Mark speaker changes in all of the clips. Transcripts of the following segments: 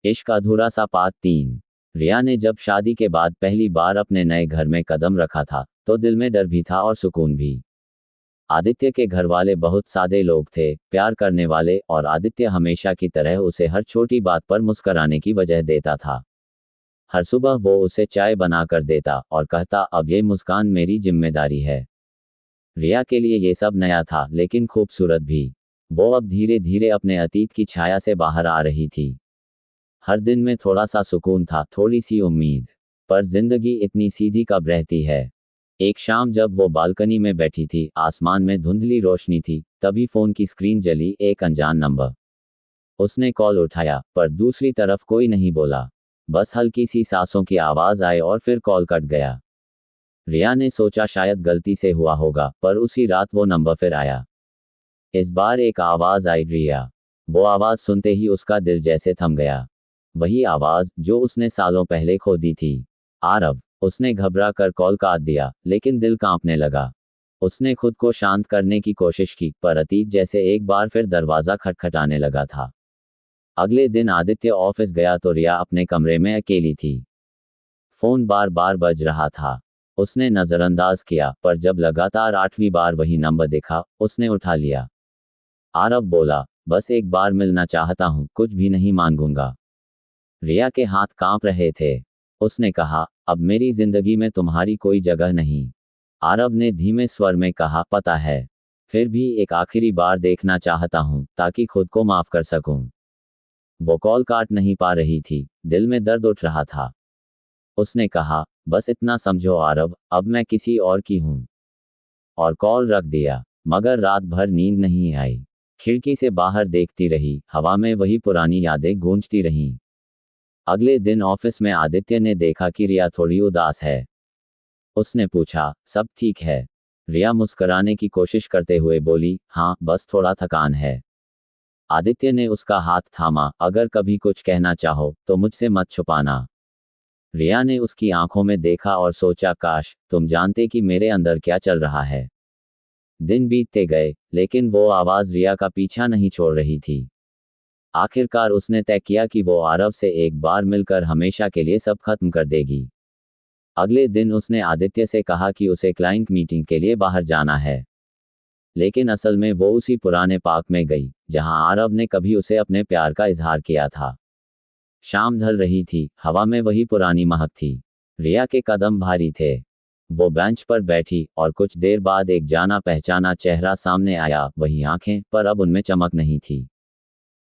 Speaker 1: इश्क अधूरा सा पार्ट 3। रिया ने जब शादी के बाद पहली बार अपने नए घर में कदम रखा था तो दिल में डर भी था और सुकून भी। आदित्य के घर वाले बहुत सादे लोग थे, प्यार करने वाले, और आदित्य हमेशा की तरह उसे हर छोटी बात पर मुस्कराने की वजह देता था। हर सुबह वो उसे चाय बना कर देता और कहता, अब ये मुस्कान मेरी जिम्मेदारी है। रिया के लिए ये सब नया था लेकिन खूबसूरत भी। वो अब धीरे धीरे अपने अतीत की छाया से बाहर आ रही थी। हर दिन में थोड़ा सा सुकून था, थोड़ी सी उम्मीद। पर जिंदगी इतनी सीधी कब रहती है। एक शाम जब वो बालकनी में बैठी थी, आसमान में धुंधली रोशनी थी, तभी फोन की स्क्रीन जली। एक अनजान नंबर। उसने कॉल उठाया, पर दूसरी तरफ कोई नहीं बोला। बस हल्की सी सांसों की आवाज आई और फिर कॉल कट गया। रिया ने सोचा शायद गलती से हुआ होगा, पर उसी रात वो नंबर फिर आया। इस बार एक आवाज आई, रिया। वो आवाज सुनते ही उसका दिल जैसे थम गया। वही आवाज जो उसने सालों पहले खो दी थी। आरव। उसने घबरा कर कॉल काट दिया, लेकिन दिल कांपने लगा। उसने खुद को शांत करने की कोशिश की, पर अतीत जैसे एक बार फिर दरवाजा खटखटाने लगा था। अगले दिन आदित्य ऑफिस गया तो रिया अपने कमरे में अकेली थी। फोन बार बार बज रहा था। उसने नजरअंदाज किया, पर जब लगातार 8वीं बार वही नंबर दिखा, उसने उठा लिया। आरव बोला, बस एक बार मिलना चाहता हूं, कुछ भी नहीं मांगूंगा। रिया के हाथ कांप रहे थे। उसने कहा, अब मेरी जिंदगी में तुम्हारी कोई जगह नहीं। आरव ने धीमे स्वर में कहा, पता है। फिर भी एक आखिरी बार देखना चाहता हूं, ताकि खुद को माफ कर सकूं। वो कॉल काट नहीं पा रही थी, दिल में दर्द उठ रहा था। उसने कहा, बस इतना समझो आरव, अब मैं किसी और की हूं। और कॉल रख दिया। मगर रात भर नींद नहीं आई। खिड़की से बाहर देखती रही, हवा में वही पुरानी यादें गूंजती रहीं। अगले दिन ऑफिस में आदित्य ने देखा कि रिया थोड़ी उदास है। उसने पूछा, सब ठीक है। रिया मुस्कुराने की कोशिश करते हुए बोली, हाँ, बस थोड़ा थकान है। आदित्य ने उसका हाथ थामा, अगर कभी कुछ कहना चाहो तो मुझसे मत छुपाना। रिया ने उसकी आंखों में देखा और सोचा, काश तुम जानते कि मेरे अंदर क्या चल रहा है। दिन बीतते गए, लेकिन वो आवाज रिया का पीछा नहीं छोड़ रही थी। आखिरकार उसने तय किया कि वो आरव से एक बार मिलकर हमेशा के लिए सब खत्म कर देगी। अगले दिन उसने आदित्य से कहा कि उसे क्लाइंट मीटिंग के लिए बाहर जाना है। लेकिन असल में वो उसी पुराने पार्क में गई, जहां आरव ने कभी उसे अपने प्यार का इजहार किया था। शाम ढल रही थी, हवा में वही पुरानी महक थी। रिया के कदम भारी थे। वो बेंच पर बैठी और कुछ देर बाद एक जाना पहचाना चेहरा सामने आया, वही आंखें, पर अब उनमें चमक नहीं थी।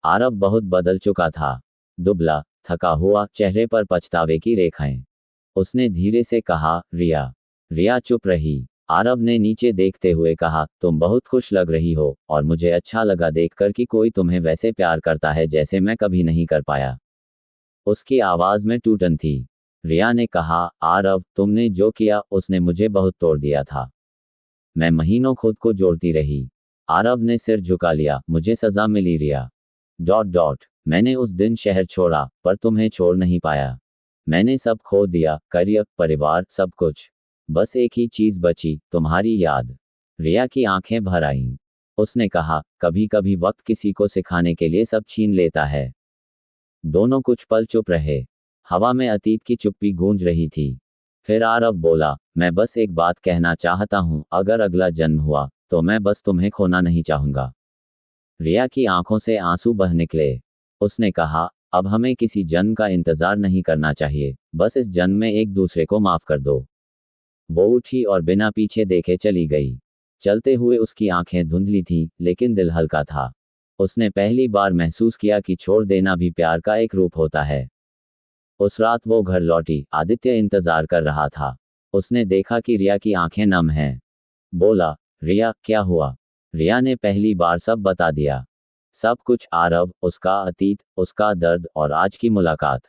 Speaker 1: आरव बहुत बदल चुका था। दुबला, थका हुआ, चेहरे पर पछतावे की रेखाएं। उसने धीरे से कहा, रिया। रिया चुप रही। आरव ने नीचे देखते हुए कहा, तुम बहुत खुश लग रही हो, और मुझे अच्छा लगा देखकर कि कोई तुम्हें वैसे प्यार करता है जैसे मैं कभी नहीं कर पाया। उसकी आवाज में टूटन थी। रिया ने कहा, आरव, तुमने जो किया उसने मुझे बहुत तोड़ दिया था। मैं महीनों खुद को जोड़ती रही। आरव ने सिर झुका लिया, मुझे सजा मिली रिया। मैंने उस दिन शहर छोड़ा, पर तुम्हें छोड़ नहीं पाया। मैंने सब खो दिया, करियर, परिवार, सब कुछ। बस एक ही चीज बची, तुम्हारी याद। रिया की आंखें भर आईं। उसने कहा, कभी कभी वक्त किसी को सिखाने के लिए सब छीन लेता है। दोनों कुछ पल चुप रहे। हवा में अतीत की चुप्पी गूंज रही थी। फिर आरव बोला, मैं बस एक बात कहना चाहता हूं, अगर अगला जन्म हुआ तो मैं बस तुम्हें खोना नहीं चाहूंगा। रिया की आंखों से आंसू बह निकले। उसने कहा, अब हमें किसी जन्म का इंतजार नहीं करना चाहिए, बस इस जन्म में एक दूसरे को माफ कर दो। वो उठी और बिना पीछे देखे चली गई। चलते हुए उसकी आंखें धुंधली थीं, लेकिन दिल हल्का था। उसने पहली बार महसूस किया कि छोड़ देना भी प्यार का एक रूप होता है। उस रात वो घर लौटी, आदित्य इंतजार कर रहा था। उसने देखा कि रिया की आंखें नम हैं। बोला, रिया, क्या हुआ। रिया ने पहली बार सब बता दिया। सब कुछ, आरव, उसका अतीत, उसका दर्द, और आज की मुलाकात।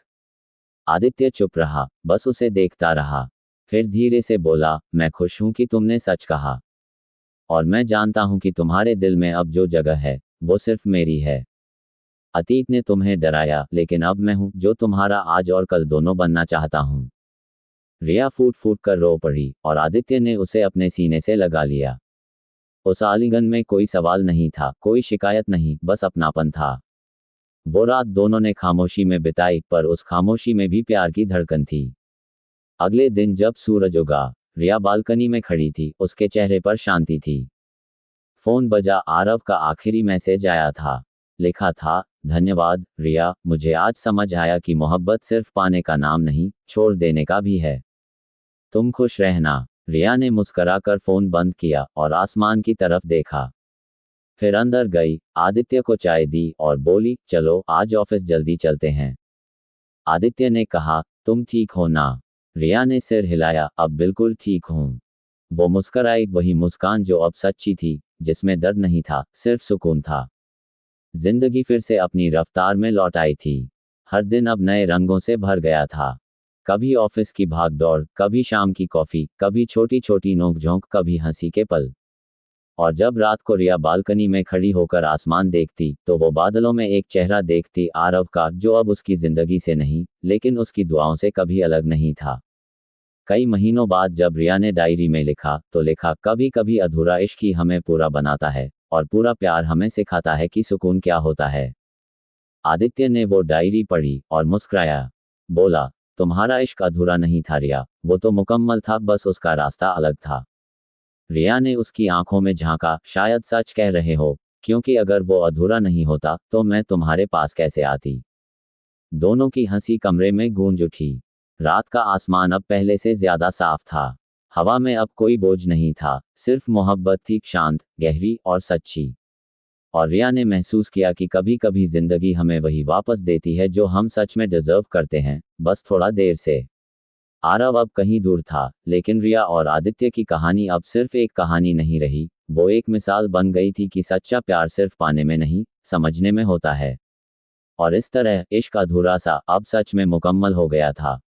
Speaker 1: आदित्य चुप रहा, बस उसे देखता रहा। फिर धीरे से बोला, मैं खुश हूं कि तुमने सच कहा। और मैं जानता हूं कि तुम्हारे दिल में अब जो जगह है, वो सिर्फ मेरी है। अतीत ने तुम्हें डराया, लेकिन अब मैं हूं जो तुम्हारा आज और कल दोनों बनना चाहता हूं। रिया फूट फूट कर रो पड़ी, और आदित्य ने उसे अपने सीने से लगा लिया। उस आलिंगन में कोई सवाल नहीं था, कोई शिकायत नहीं, बस अपनापन था। वो रात दोनों ने खामोशी में बिताई, पर उस खामोशी में भी प्यार की धड़कन थी। अगले दिन जब सूरज उगा, रिया बालकनी में खड़ी थी, उसके चेहरे पर शांति थी। फोन बजा, आरव का आखिरी मैसेज आया था। लिखा था, धन्यवाद रिया, मुझे आज समझ आया कि मोहब्बत सिर्फ पाने का नाम नहीं, छोड़ देने का भी है। तुम खुश रहना। रिया ने मुस्कराकर फोन बंद किया और आसमान की तरफ देखा। फिर अंदर गई, आदित्य को चाय दी और बोली, चलो आज ऑफिस जल्दी चलते हैं। आदित्य ने कहा, तुम ठीक हो ना? रिया ने सिर हिलाया, अब बिल्कुल ठीक हूँ। वो मुस्कराई, वही मुस्कान जो अब सच्ची थी, जिसमें दर्द नहीं था, सिर्फ सुकून था। जिंदगी फिर से अपनी रफ्तार में लौट आई थी। हर दिन अब नए रंगों से भर गया था। कभी ऑफिस की भागदौड़, कभी शाम की कॉफी, कभी छोटी छोटी नोकझोंक, कभी हंसी के पल। और जब रात को रिया बालकनी में खड़ी होकर आसमान देखती, तो वो बादलों में एक चेहरा देखती, आरव का, जो अब उसकी जिंदगी से नहीं, लेकिन उसकी दुआओं से कभी अलग नहीं था। कई महीनों बाद जब रिया ने डायरी में लिखा, तो लिखा, कभी कभी अधूरा इश्क ही हमें पूरा बनाता है, और पूरा प्यार हमें सिखाता है कि सुकून क्या होता है। आदित्य ने वो डायरी पढ़ी और मुस्कुराया। बोला, तुम्हारा इश्क अधूरा नहीं था रिया, वो तो मुकम्मल था, बस उसका रास्ता अलग था। रिया ने उसकी आंखों में झांका, शायद सच कह रहे हो, क्योंकि अगर वो अधूरा नहीं होता तो मैं तुम्हारे पास कैसे आती। दोनों की हंसी कमरे में गूंज उठी। रात का आसमान अब पहले से ज्यादा साफ था। हवा में अब कोई बोझ नहीं था, सिर्फ मोहब्बत थी, शांत, गहरी और सच्ची। और रिया ने महसूस किया कि कभी कभी जिंदगी हमें वही वापस देती है जो हम सच में डिजर्व करते हैं, बस थोड़ा देर से। आरव अब कहीं दूर था, लेकिन रिया और आदित्य की कहानी अब सिर्फ एक कहानी नहीं रही, वो एक मिसाल बन गई थी कि सच्चा प्यार सिर्फ पाने में नहीं, समझने में होता है। और इस तरह इश्क अधूरा सा अब सच में मुकम्मल हो गया था।